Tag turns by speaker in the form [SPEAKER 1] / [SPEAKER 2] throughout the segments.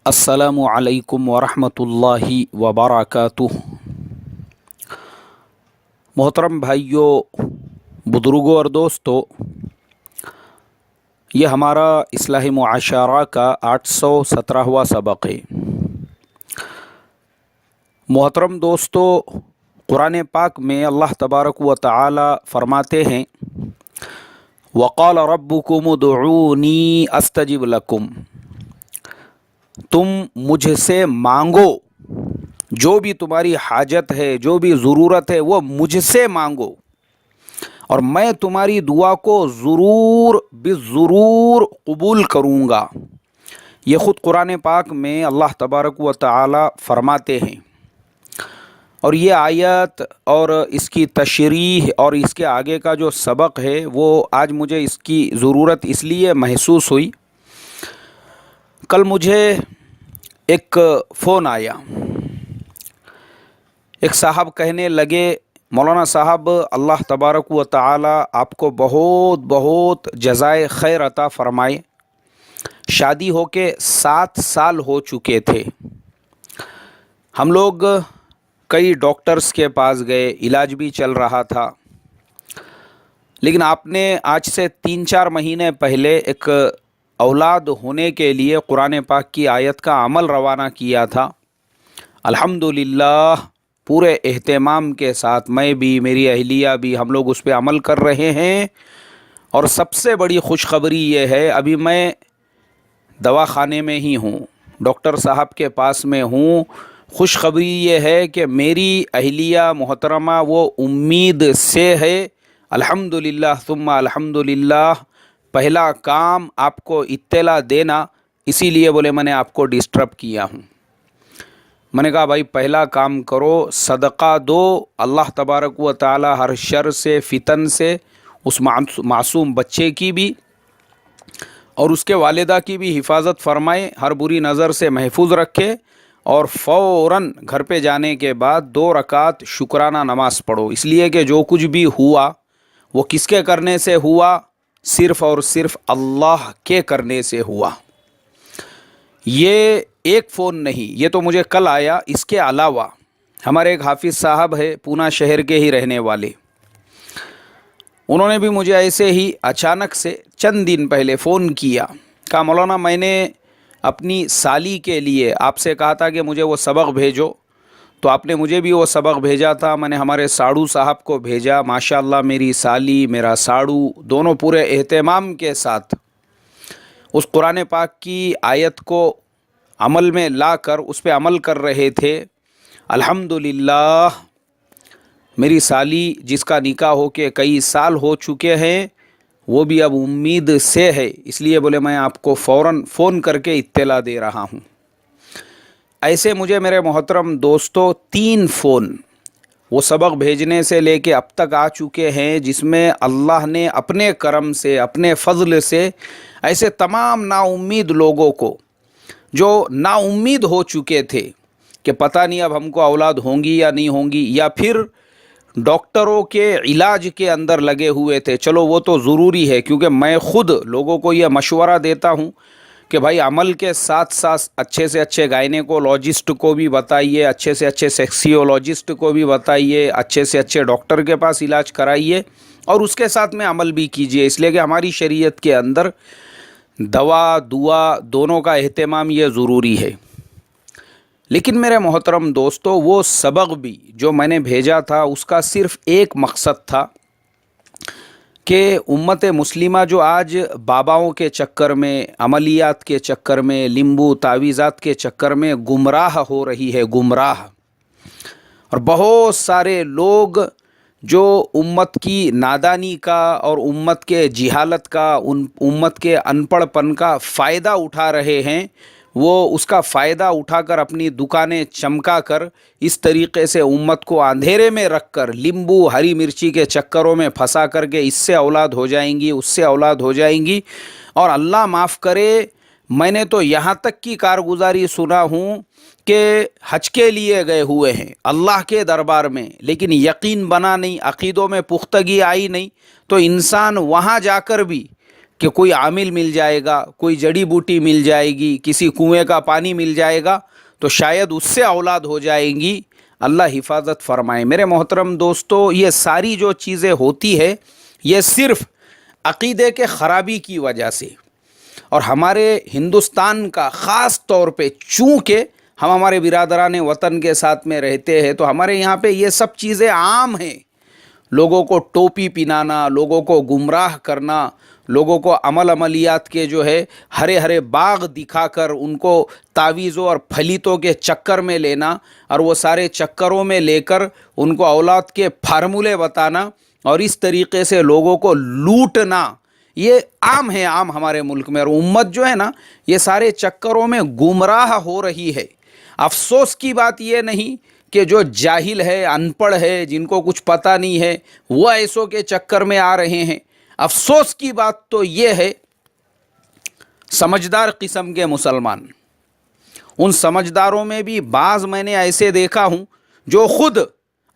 [SPEAKER 1] السلام علیکم ورحمۃ اللہ وبرکاتہ۔ محترم بھائیوں، بزرگوں اور دوستوں، یہ ہمارا اصلاح معاشرہ کا 817واں سبق ہے۔ محترم دوستوں، قرآن پاک میں اللہ تبارک و تعالی فرماتے ہیں وقال ربکم ادعونی استجب لکم، تم مجھ سے مانگو، جو بھی تمہاری حاجت ہے، جو بھی ضرورت ہے، وہ مجھ سے مانگو اور میں تمہاری دعا کو ضرور قبول کروں گا۔ یہ خود قرآن پاک میں اللہ تبارک و تعالی فرماتے ہیں، اور یہ آیت اور اس کی تشریح اور اس کے آگے کا جو سبق ہے وہ آج مجھے اس کی ضرورت اس لیے محسوس ہوئی۔ کل مجھے ایک فون آیا، ایک صاحب کہنے لگے مولانا صاحب اللہ تبارک و تعالی آپ کو بہت بہت جزائے خیر عطا فرمائے، شادی ہو کے 7 سال ہو چکے تھے، ہم لوگ کئی ڈاکٹرز کے پاس گئے، علاج بھی چل رہا تھا، لیکن آپ نے آج سے 3-4 مہینے پہلے ایک اولاد ہونے کے لیے قرآن پاک کی آیت کا عمل روانہ کیا تھا۔ الحمدللہ پورے اہتمام کے ساتھ میں بھی، میری اہلیہ بھی، ہم لوگ اس پہ عمل کر رہے ہیں، اور سب سے بڑی خوشخبری یہ ہے ابھی میں دواخانے میں ہی ہوں، ڈاکٹر صاحب کے پاس میں ہوں۔ خوشخبری یہ ہے کہ میری اہلیہ محترمہ وہ امید سے ہے۔ الحمدللہ ثم الحمدللہ۔ پہلا کام آپ کو اطلاع دینا، اسی لیے بولے میں نے آپ کو ڈسٹرب کیا ہوں۔ میں نے کہا بھائی پہلا کام کرو، صدقہ دو، اللہ تبارک و تعالی ہر شر سے، فتن سے اس معصوم بچے کی بھی اور اس کے والدہ کی بھی حفاظت فرمائے، ہر بری نظر سے محفوظ رکھے، اور فوراً گھر پہ جانے کے بعد 2 رکعت شکرانہ نماز پڑھو، اس لیے کہ جو کچھ بھی ہوا وہ کس کے کرنے سے ہوا؟ صرف اور صرف اللہ کے کرنے سے ہوا۔ یہ ایک فون نہیں، یہ تو مجھے کل آیا، اس کے علاوہ ہمارے ایک حافظ صاحب ہے پونا شہر کے ہی رہنے والے، انہوں نے بھی مجھے ایسے ہی اچانک سے چند دن پہلے فون کیا، کہا مولانا میں نے اپنی سالی کے لیے آپ سے کہا تھا کہ مجھے وہ سبق بھیجو، تو آپ نے مجھے بھی وہ سبق بھیجا تھا، میں نے ہمارے ساڑو صاحب کو بھیجا، ماشاءاللہ میری سالی، میرا ساڑو دونوں پورے اہتمام کے ساتھ اس قرآن پاک کی آیت کو عمل میں لا کر اس پہ عمل کر رہے تھے۔ الحمدللہ میری سالی جس کا نکاح ہو کے کئی سال ہو چکے ہیں، وہ بھی اب امید سے ہے، اس لیے بولے میں آپ کو فوراً فون کر کے اطلاع دے رہا ہوں۔ ایسے مجھے میرے محترم دوستوں 3 فون وہ سبق بھیجنے سے لے کے اب تک آ چکے ہیں، جس میں اللہ نے اپنے کرم سے، اپنے فضل سے ایسے تمام نا امید لوگوں کو جو نا امید ہو چکے تھے کہ پتہ نہیں اب ہم کو اولاد ہوں گی یا نہیں ہوں گی، یا پھر ڈاکٹروں کے علاج کے اندر لگے ہوئے تھے، چلو وہ تو ضروری ہے، کیونکہ میں خود لوگوں کو یہ مشورہ دیتا ہوں کہ بھائی عمل کے ساتھ ساتھ اچھے سے اچھے گائنیکولوجسٹ کو بھی بتائیے، اچھے سے اچھے سیکسیولوجسٹ کو بھی بتائیے، اچھے سے اچھے ڈاکٹر کے پاس علاج کرائیے، اور اس کے ساتھ میں عمل بھی کیجیے، اس لیے کہ ہماری شریعت کے اندر دوا دونوں کا اہتمام یہ ضروری ہے۔ لیکن میرے محترم دوستو وہ سبق بھی جو میں نے بھیجا تھا اس کا صرف ایک مقصد تھا کہ امت مسلمہ جو آج باباؤں کے چکر میں، عملیات کے چکر میں، لیمبو تعویذات کے چکر میں گمراہ ہو رہی ہے، گمراہ، اور بہت سارے لوگ جو امت کی نادانی کا اور امت کے جہالت کا، امت کے ان پڑھ پن کا فائدہ اٹھا رہے ہیں، وہ اس کا فائدہ اٹھا کر اپنی دکانیں چمکا کر اس طریقے سے امت کو اندھیرے میں رکھ کر لیمبو ہری مرچی کے چکروں میں پھنسا کر کے اس سے اولاد ہو جائیں گی، اس سے اولاد ہو جائیں گی، اور اللہ معاف کرے میں نے تو یہاں تک کی کارگزاری سنا ہوں کہ حج کے لیے گئے ہوئے ہیں اللہ کے دربار میں، لیکن یقین بنا نہیں، عقیدوں میں پختگی آئی نہیں، تو انسان وہاں جا کر بھی کہ کوئی عامل مل جائے گا, کوئی جڑی بوٹی مل جائے گی, کسی کنویں کا پانی مل جائے گا تو شاید اس سے اولاد ہو جائیں گی. اللہ حفاظت فرمائے. میرے محترم دوستو, یہ ساری جو چیزیں ہوتی ہے یہ صرف عقیدے کے خرابی کی وجہ سے, اور ہمارے ہندوستان کا خاص طور پہ چونکہ ہم ہمارے برادران وطن کے ساتھ میں رہتے ہیں تو ہمارے یہاں پہ یہ سب چیزیں عام ہیں. لوگوں کو ٹوپی پہنانا, لوگوں کو گمراہ کرنا, لوگوں کو عملیات کے جو ہے ہرے ہرے باغ دکھا کر ان کو تعویذوں اور پھلیتوں کے چکر میں لینا, اور وہ سارے چکروں میں لے کر ان کو اولاد کے فارمولے بتانا اور اس طریقے سے لوگوں کو لوٹنا, یہ عام ہے, عام ہمارے ملک میں. اور امت جو ہے نا یہ سارے چکروں میں گمراہ ہو رہی ہے. افسوس کی بات یہ نہیں کہ جو جاہل ہے, ان پڑھ ہے, جن کو کچھ پتہ نہیں ہے, وہ ایسوں کے چکر میں آ رہے ہیں. افسوس کی بات تو یہ ہے سمجھدار قسم کے مسلمان, ان سمجھداروں میں بھی بعض میں نے ایسے دیکھا ہوں جو خود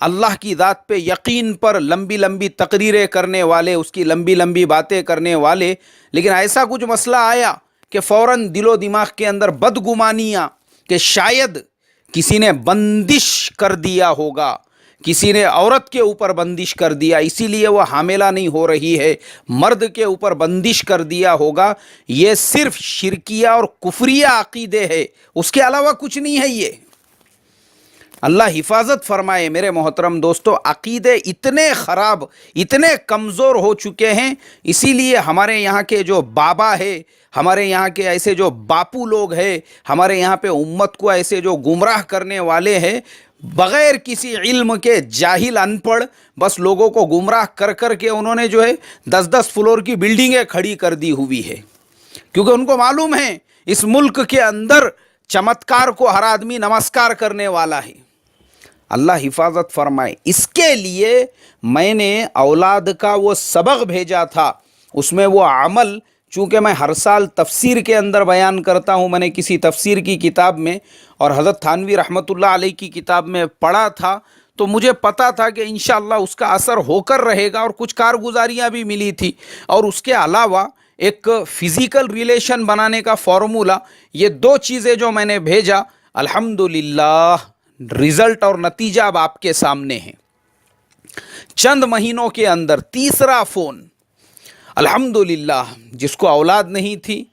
[SPEAKER 1] اللہ کی ذات پہ یقین پر لمبی لمبی تقریریں کرنے والے, اس کی لمبی لمبی باتیں کرنے والے, لیکن ایسا کچھ مسئلہ آیا کہ فوراً دل و دماغ کے اندر بدگمانیاں کہ شاید کسی نے بندش کر دیا ہوگا, کسی نے عورت کے اوپر بندش کر دیا اسی لیے وہ حاملہ نہیں ہو رہی ہے, مرد کے اوپر بندش کر دیا ہوگا. یہ صرف شرکیہ اور کفریہ عقیدے ہے, اس کے علاوہ کچھ نہیں ہے. یہ اللہ حفاظت فرمائے. میرے محترم دوستو, عقیدے اتنے خراب, اتنے کمزور ہو چکے ہیں, اسی لیے ہمارے یہاں کے جو بابا ہے, ہمارے یہاں کے ایسے جو باپو لوگ ہیں, ہمارے یہاں پہ امت کو ایسے جو گمراہ کرنے والے ہیں, بغیر کسی علم کے جاہل ان پڑھ بس لوگوں کو گمراہ کر کر کے انہوں نے جو ہے 10-10 فلور کی بلڈنگیں کھڑی کر دی ہوئی ہے, کیونکہ ان کو معلوم ہے اس ملک کے اندر چمتکار کو ہر آدمی نمسکار کرنے والا ہے. اللہ حفاظت فرمائے. اس کے لیے میں نے اولاد کا وہ سبق بھیجا تھا, اس میں وہ عمل, چونکہ میں ہر سال تفسیر کے اندر بیان کرتا ہوں, میں نے کسی تفسیر کی کتاب میں اور حضرت تھانوی رحمۃ اللہ علیہ کی کتاب میں پڑھا تھا, تو مجھے پتا تھا کہ انشاءاللہ اس کا اثر ہو کر رہے گا, اور کچھ کارگزاریاں بھی ملی تھی. اور اس کے علاوہ ایک فزیکل ریلیشن بنانے کا فارمولا, یہ 2 چیزیں جو میں نے بھیجا, الحمدللہ رزلٹ اور نتیجہ اب آپ کے سامنے ہیں. چند مہینوں کے اندر 3را فون, الحمدللہ, جس کو اولاد نہیں تھی,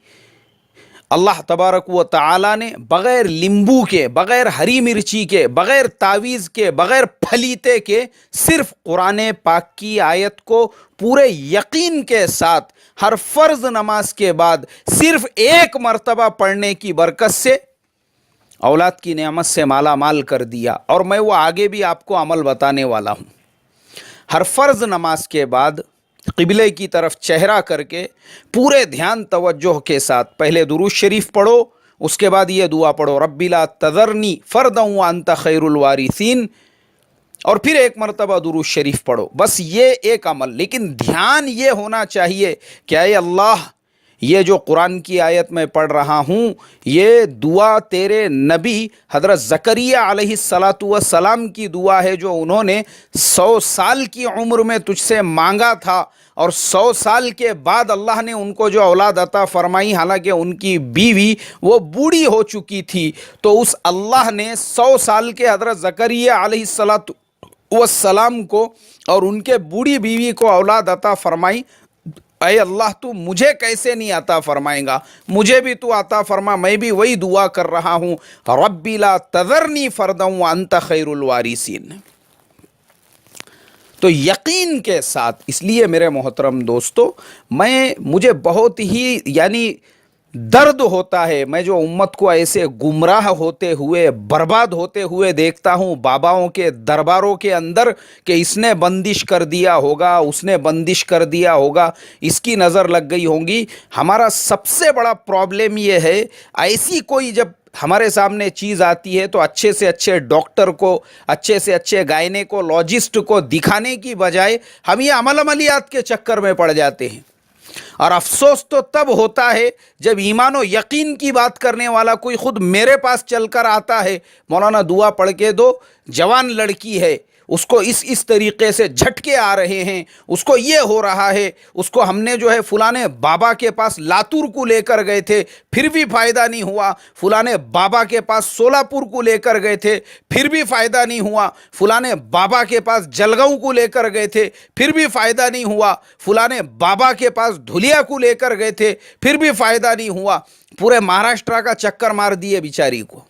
[SPEAKER 1] اللہ تبارک و تعالی نے بغیر لیمبو کے, بغیر ہری مرچی کے, بغیر تعویذ کے, بغیر پھلیتے کے, صرف قرآن پاک کی آیت کو پورے یقین کے ساتھ ہر فرض نماز کے بعد صرف 1 مرتبہ پڑھنے کی برکت سے اولاد کی نعمت سے مالا مال کر دیا. اور میں وہ آگے بھی آپ کو عمل بتانے والا ہوں. ہر فرض نماز کے بعد قبلے کی طرف چہرہ کر کے پورے دھیان توجہ کے ساتھ پہلے درود شریف پڑھو, اس کے بعد یہ دعا پڑھو, رب لا تذرنی فردا وانت خیر الوارثین, اور پھر 1 مرتبہ درود شریف پڑھو. بس یہ ایک عمل, لیکن دھیان یہ ہونا چاہیے کہ اے اللہ, یہ جو قرآن کی آیت میں پڑھ رہا ہوں, یہ دعا تیرے نبی حضرت زکریا علیہ السلام کی دعا ہے, جو انہوں نے 100 سال کی عمر میں تجھ سے مانگا تھا, اور 100 سال کے بعد اللہ نے ان کو جو اولاد عطا فرمائی, حالانکہ ان کی بیوی وہ بوڑھی ہو چکی تھی, تو اس اللہ نے 100 سال کے حضرت زکریا علیہ السلام کو اور ان کے بوڑھی بیوی کو اولاد عطا فرمائی. اے اللہ, تو مجھے کیسے نہیں عطا فرمائیں گا, مجھے بھی تو عطا فرما. میں بھی وہی دعا کر رہا ہوں, رب لا تذرنی فردا وانت خیر الوارثین. تو یقین کے ساتھ, اس لیے میرے محترم دوستو, مجھے بہت ہی درد ہوتا ہے, میں جو امت کو ایسے گمراہ ہوتے ہوئے, برباد ہوتے ہوئے دیکھتا ہوں باباؤں کے درباروں کے اندر, کہ اس نے بندش کر دیا ہوگا, اس نے بندش کر دیا ہوگا, اس کی نظر لگ گئی ہوں گی. ہمارا سب سے بڑا پرابلم یہ ہے, ایسی کوئی جب ہمارے سامنے چیز آتی ہے تو اچھے سے اچھے ڈاکٹر کو, اچھے سے اچھے گائنیکولوجسٹ کو دکھانے کی بجائے ہم یہ عملیات کے چکر میں پڑ جاتے ہیں. اور افسوس تو تب ہوتا ہے جب ایمان و یقین کی بات کرنے والا کوئی خود میرے پاس چل کر آتا ہے, مولانا دعا پڑھ کے دو, جوان لڑکی ہے, اس کو اس طریقے سے جھٹکے آ رہے ہیں، اس کو یہ ہو رہا ہے، اس کو ہم نے جو ہے فلانے بابا کے پاس لاتور کو لے کر گئے تھے پھر بھی فائدہ نہیں ہوا، فلانے بابا کے پاس سولاپور کو لے کر گئے تھے پھر بھی فائدہ نہیں ہوا، فلانے بابا کے پاس جلگاؤں کو لے کر گئے تھے پھر بھی فائدہ نہیں ہوا، فلانے بابا کے پاس دھلیا کو لے کر گئے تھے پھر بھی فائدہ نہیں ہوا، پورے مہاراشٹرا کا چکر مار دیے بیچاری کو،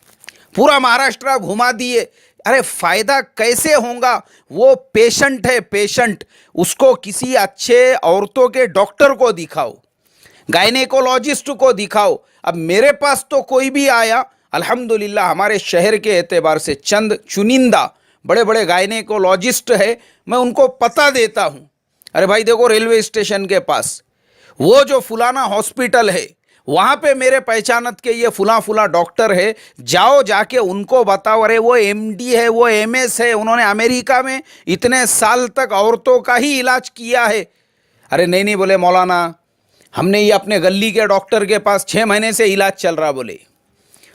[SPEAKER 1] پورا مہاراشٹرا گھما دیے۔ ارے فائدہ کیسے ہوگا؟ وہ پیشنٹ ہے، پیشنٹ، اس کو کسی اچھے عورتوں کے ڈاکٹر کو دکھاؤ، گائنیکولوجسٹ کو دکھاؤ۔ اب میرے پاس تو کوئی بھی آیا، الحمدللہ ہمارے شہر کے اعتبار سے چند چنندہ بڑے بڑے گائنیکولوجسٹ ہے، میں ان کو پتہ دیتا ہوں، ارے بھائی دیکھو ریلوے اسٹیشن کے پاس وہ جو فلانا ہاسپٹل ہے وہاں پہ میرے پہچانت کے یہ فلاں ڈاکٹر ہے، جاؤ جا کے ان کو بتاؤ، ارے وہ ایم ڈی ہے، وہ ایم ایس ہے، انہوں نے امریکہ میں اتنے سال تک عورتوں کا ہی علاج کیا ہے۔ ارے نہیں بولے مولانا، ہم نے یہ اپنے گلی کے ڈاکٹر کے پاس 6 مہینے سے علاج چل رہا، بولے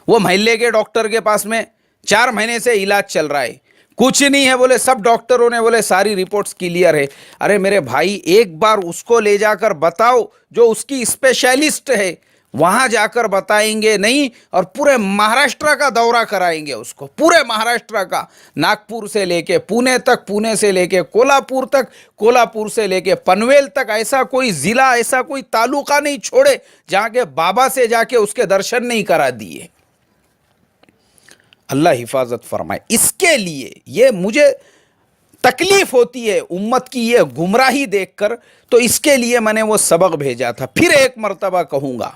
[SPEAKER 1] وہ محلے کے ڈاکٹر کے پاس میں 4 مہینے سے علاج چل رہا ہے، کچھ نہیں ہے، بولے سب ڈاکٹروں نے بولے ساری رپورٹس کلیئر ہے۔ ارے میرے بھائی ایک بار اس کو لے جا کر بتاؤ جو اس کی اسپیشلسٹ ہے، وہاں جا کر بتائیں گے نہیں اور پورے مہاراشٹرا کا دورہ کرائیں گے اس کو، پورے مہاراشٹرا کا، ناگپور سے لے کے پونے تک، پونے سے لے کے کولہاپور تک، کولہاپور سے لے کے پنویل تک، ایسا کوئی ضلع، ایسا کوئی تعلقہ نہیں چھوڑے جہاں کے بابا سے جا کے اس کے درشن نہیں کرا دیے۔ اللہ حفاظت فرمائے۔ اس کے لیے یہ مجھے تکلیف ہوتی ہے امت کی یہ گمراہی دیکھ کر، تو اس کے لیے میں نے وہ سبق بھیجا تھا۔ پھر ایک مرتبہ کہوں گا،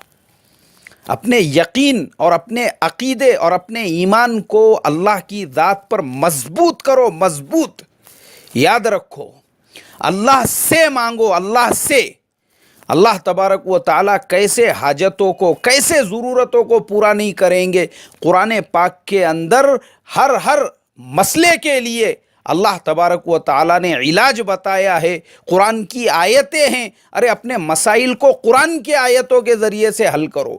[SPEAKER 1] اپنے یقین اور اپنے عقیدے اور اپنے ایمان کو اللہ کی ذات پر مضبوط کرو، مضبوط یاد رکھو، اللہ سے مانگو، اللہ سے۔ اللہ تبارک و تعالیٰ کیسے حاجتوں کو، کیسے ضرورتوں کو پورا نہیں کریں گے؟ قرآن پاک کے اندر ہر مسئلے کے لیے اللہ تبارک و تعالیٰ نے علاج بتایا ہے، قرآن کی آیتیں ہیں، ارے اپنے مسائل کو قرآن کی آیتوں کے ذریعے سے حل کرو۔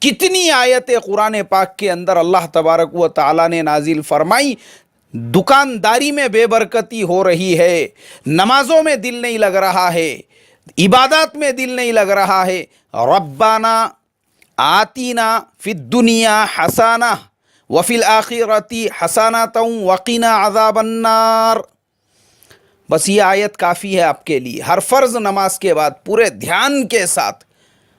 [SPEAKER 1] کتنی آیتیں قرآن پاک کے اندر اللہ تبارک و تعالیٰ نے نازل فرمائی۔ دکانداری میں بے برکتی ہو رہی ہے، نمازوں میں دل نہیں لگ رہا ہے، عبادات میں دل نہیں لگ رہا ہے، ربنا آتینا فی الدنیا حسنہ وفی الآخرۃ حسنۃ وقنا عذاب النار۔ بس یہ آیت کافی ہے آپ کے لیے۔ ہر فرض نماز کے بعد پورے دھیان کے ساتھ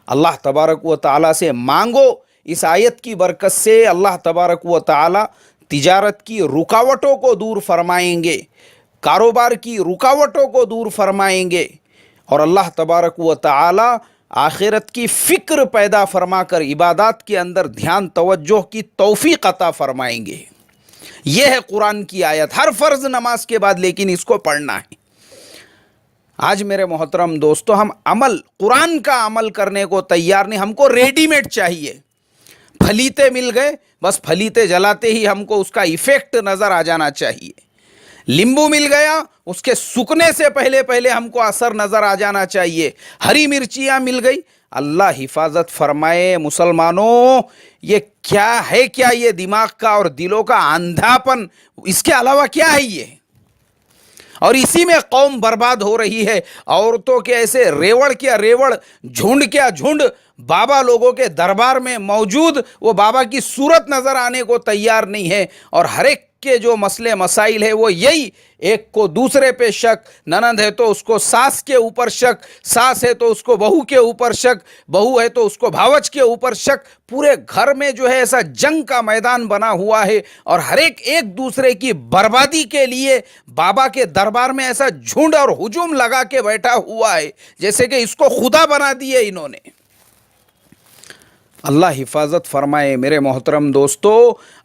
[SPEAKER 1] اللہ تبارک و تعالیٰ سے مانگو، اس آیت کی برکت سے اللہ تبارک و تعالیٰ تجارت کی رکاوٹوں کو دور فرمائیں گے، کاروبار کی رکاوٹوں کو دور فرمائیں گے، اور اللہ تبارک و تعالیٰ آخرت کی فکر پیدا فرما کر عبادات کے اندر دھیان توجہ کی توفیق عطا فرمائیں گے۔ یہ ہے قرآن کی آیت، ہر فرض نماز کے بعد لیکن اس کو پڑھنا ہے۔ آج میرے محترم دوستو، ہم قرآن کا عمل کرنے کو تیار نہیں، ہم کو ریڈی میڈ چاہیے۔ پھلیتے مل گئے، بس پھلیتے جلاتے ہی ہم کو اس کا ایفیکٹ نظر آ جانا چاہیے۔ لیمبو مل گیا، اس کے سوکھنے سے پہلے ہم کو اثر نظر آ جانا چاہیے۔ ہری مرچیاں مل گئی، اللہ حفاظت فرمائے مسلمانوں، یہ کیا ہے؟ کیا یہ دماغ کا اور دلوں کا اندھاپن، اس کے علاوہ کیا ہے یہ؟ اور اسی میں قوم برباد ہو رہی ہے۔ عورتوں کے ایسے ریوڑ کیا ریوڑ، جھنڈ کیا جھنڈ بابا لوگوں کے دربار میں موجود، وہ بابا کی صورت نظر آنے کو تیار نہیں ہے، اور ہر ایک کے جو مسئلے مسائل ہے وہ یہی، ایک کو دوسرے پہ شک، ننند ہے تو اس کو ساس کے اوپر شک، ساس ہے تو اس کو بہو کے اوپر شک، بہو ہے تو اس کو بھاوج کے اوپر شک، پورے گھر میں جو ہے ایسا جنگ کا میدان بنا ہوا ہے، اور ہر ایک دوسرے کی بربادی کے لیے بابا کے دربار میں ایسا جھنڈ اور ہجوم لگا کے بیٹھا ہوا ہے جیسے کہ اس کو خدا بنا دیے انہوں نے۔ اللہ حفاظت فرمائے میرے محترم دوستو،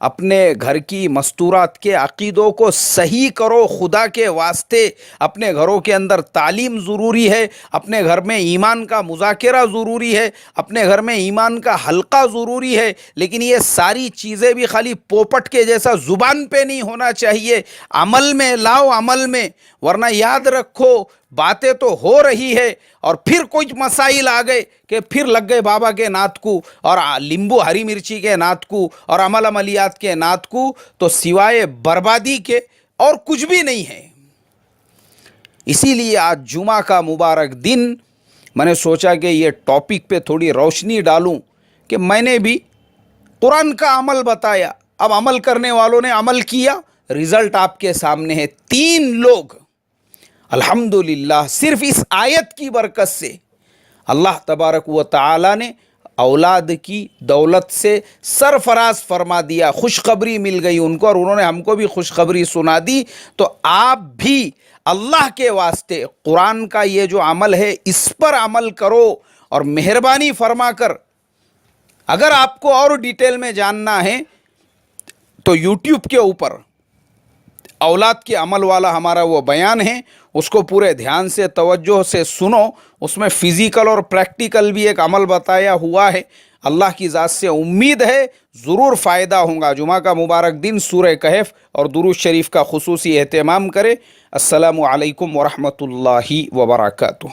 [SPEAKER 1] اپنے گھر کی مستورات کے عقیدوں کو صحیح کرو خدا کے واسطے۔ اپنے گھروں کے اندر تعلیم ضروری ہے، اپنے گھر میں ایمان کا مذاکرہ ضروری ہے، اپنے گھر میں ایمان کا حلقہ ضروری ہے، لیکن یہ ساری چیزیں بھی خالی پوپٹ کے جیسا زبان پہ نہیں ہونا چاہیے، عمل میں لاؤ، عمل میں، ورنہ یاد رکھو باتیں تو ہو رہی ہے اور پھر کچھ مسائل آ گئے کہ پھر لگ گئے بابا کے نعت کو اور لیمبو ہری مرچی کے نعت کو اور عملیات کے نعت کو، تو سوائے بربادی کے اور کچھ بھی نہیں ہے. اسی لیے آج جمعہ کا مبارک دن میں نے سوچا کہ یہ ٹاپک پہ تھوڑی روشنی ڈالوں کہ میں نے بھی قرآن کا عمل بتایا، اب عمل کرنے والوں نے عمل کیا، رزلٹ آپ کے سامنے ہے. 3 لوگ الحمدللہ صرف اس آیت کی برکت سے اللہ تبارک و تعالی نے اولاد کی دولت سے سرفراز فرما دیا، خوشخبری مل گئی ان کو، اور انہوں نے ہم کو بھی خوشخبری سنا دی. تو آپ بھی اللہ کے واسطے قرآن کا یہ جو عمل ہے اس پر عمل کرو، اور مہربانی فرما کر اگر آپ کو اور ڈیٹیل میں جاننا ہے تو یوٹیوب کے اوپر اولاد کے عمل والا ہمارا وہ بیان ہے، اس کو پورے دھیان سے توجہ سے سنو. اس میں فزیکل اور پریکٹیکل بھی ایک عمل بتایا ہوا ہے. اللہ کی ذات سے امید ہے ضرور فائدہ ہوگا. جمعہ کا مبارک دن سورہ کہف اور درود شریف کا خصوصی اہتمام کرے. السلام علیکم ورحمۃ اللہ وبرکاتہ.